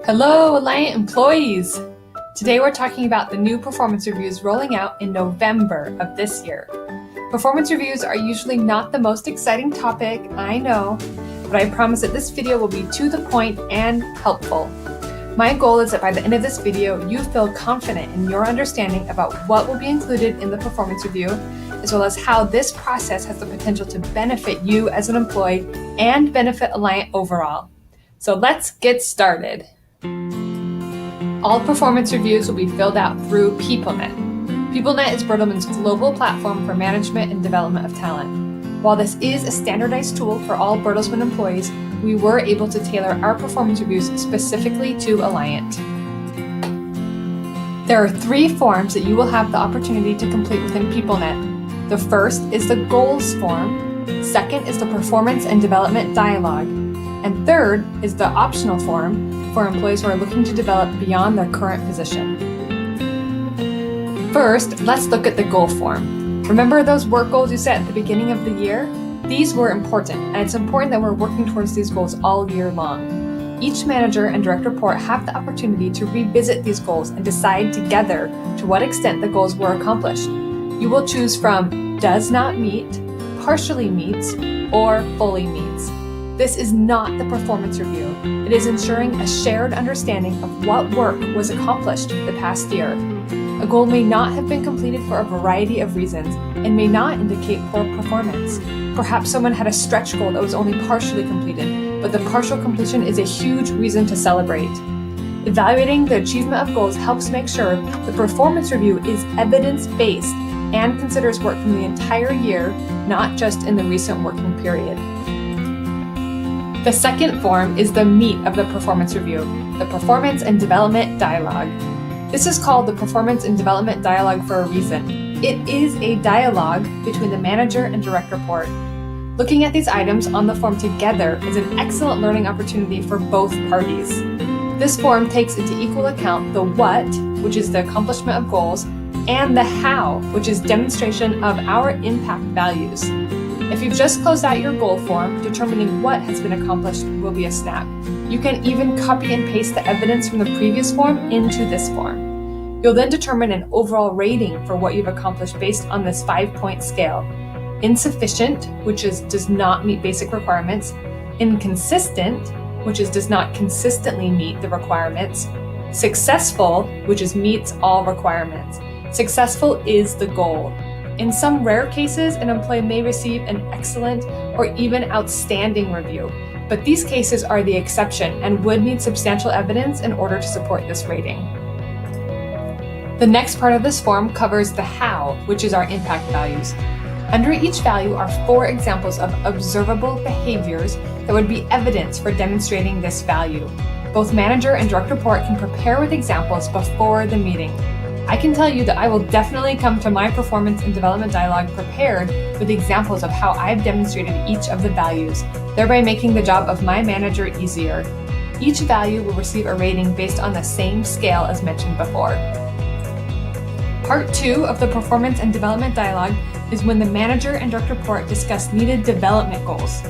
Hello, Alliant employees! Today we're talking about the new performance reviews rolling out in November of this year. Performance reviews are usually not the most exciting topic, I know, but I promise that this video will be to the point and helpful. My goal is that by the end of this video, you feel confident in your understanding about what will be included in the performance review, as well as how this process has the potential to benefit you as an employee and benefit Alliant overall. So let's get started. All performance reviews will be filled out through PeopleNet. PeopleNet is Bertelsmann's global platform for management and development of talent. While this is a standardized tool for all Bertelsmann employees, we were able to tailor our performance reviews specifically to Alliant. There are 3 forms that you will have the opportunity to complete within PeopleNet. The first is the goals form, second is the performance and development dialogue, and third is the optional form for employees who are looking to develop beyond their current position. First, let's look at the goal form. Remember those work goals you set at the beginning of the year? These were important, and it's important that we're working towards these goals all year long. Each manager and direct report have the opportunity to revisit these goals and decide together to what extent the goals were accomplished. You will choose from does not meet, partially meets, or fully meets. This is not the performance review. It is ensuring a shared understanding of what work was accomplished the past year. A goal may not have been completed for a variety of reasons and may not indicate poor performance. Perhaps someone had a stretch goal that was only partially completed, but the partial completion is a huge reason to celebrate. Evaluating the achievement of goals helps make sure the performance review is evidence-based and considers work from the entire year, not just in the recent working period. The second form is the meat of the performance review, the performance and development dialogue. This is called the performance and development dialogue for a reason. It is a dialogue between the manager and direct report. Looking at these items on the form together is an excellent learning opportunity for both parties. This form takes into equal account the what, which is the accomplishment of goals, and the how, which is demonstration of our impact values. If you've just closed out your goal form, determining what has been accomplished will be a snap. You can even copy and paste the evidence from the previous form into this form. You'll then determine an overall rating for what you've accomplished based on this 5-point scale. Insufficient, which is does not meet basic requirements. Inconsistent, which is does not consistently meet the requirements. Successful, which is meets all requirements. Successful is the goal. In some rare cases, an employee may receive an excellent or even outstanding review, but these cases are the exception and would need substantial evidence in order to support this rating. The next part of this form covers the how, which is our impact values. Under each value are 4 examples of observable behaviors that would be evidence for demonstrating this value. Both manager and direct report can prepare with examples before the meeting. I can tell you that I will definitely come to my performance and development dialogue prepared with examples of how I've demonstrated each of the values, thereby making the job of my manager easier. Each value will receive a rating based on the same scale as mentioned before. Part 2 of the performance and development dialogue is when the manager and direct report discuss needed development goals.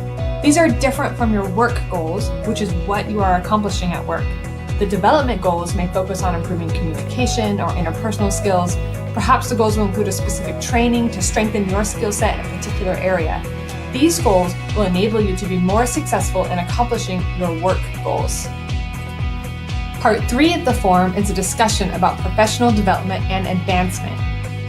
These are different from your work goals, which is what you are accomplishing at work. The development goals may focus on improving communication or interpersonal skills. Perhaps the goals will include a specific training to strengthen your skill set in a particular area. These goals will enable you to be more successful in accomplishing your work goals. Part 3 of the form is a discussion about professional development and advancement.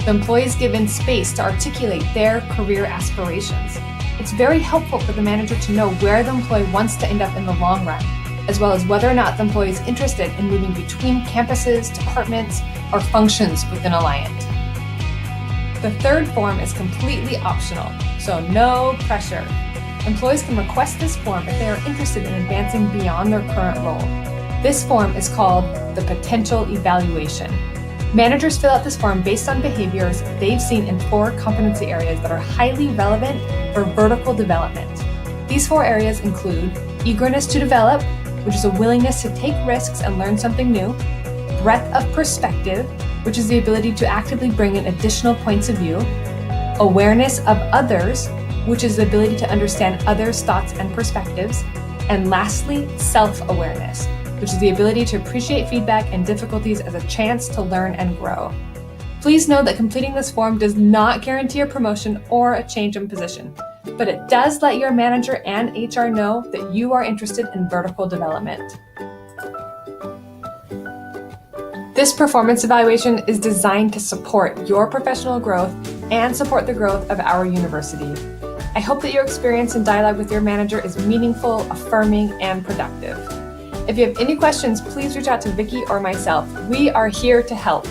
The employee is given space to articulate their career aspirations. It's very helpful for the manager to know where the employee wants to end up in the long run, as well as whether or not the employee is interested in moving between campuses, departments, or functions within Alliant. The third form is completely optional, so no pressure. Employees can request this form if they are interested in advancing beyond their current role. This form is called the potential evaluation. Managers fill out this form based on behaviors they've seen in 4 competency areas that are highly relevant for vertical development. These 4 areas include eagerness to develop, which is a willingness to take risks and learn something new, breadth of perspective, which is the ability to actively bring in additional points of view, awareness of others, which is the ability to understand others' thoughts and perspectives, and lastly, self-awareness, which is the ability to appreciate feedback and difficulties as a chance to learn and grow. Please know that completing this form does not guarantee a promotion or a change in position, but it does let your manager and HR know that you are interested in vertical development. This performance evaluation is designed to support your professional growth and support the growth of our university. I hope that your experience and dialogue with your manager is meaningful, affirming, and productive. If you have any questions, please reach out to Vicki or myself. We are here to help.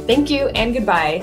Thank you and goodbye.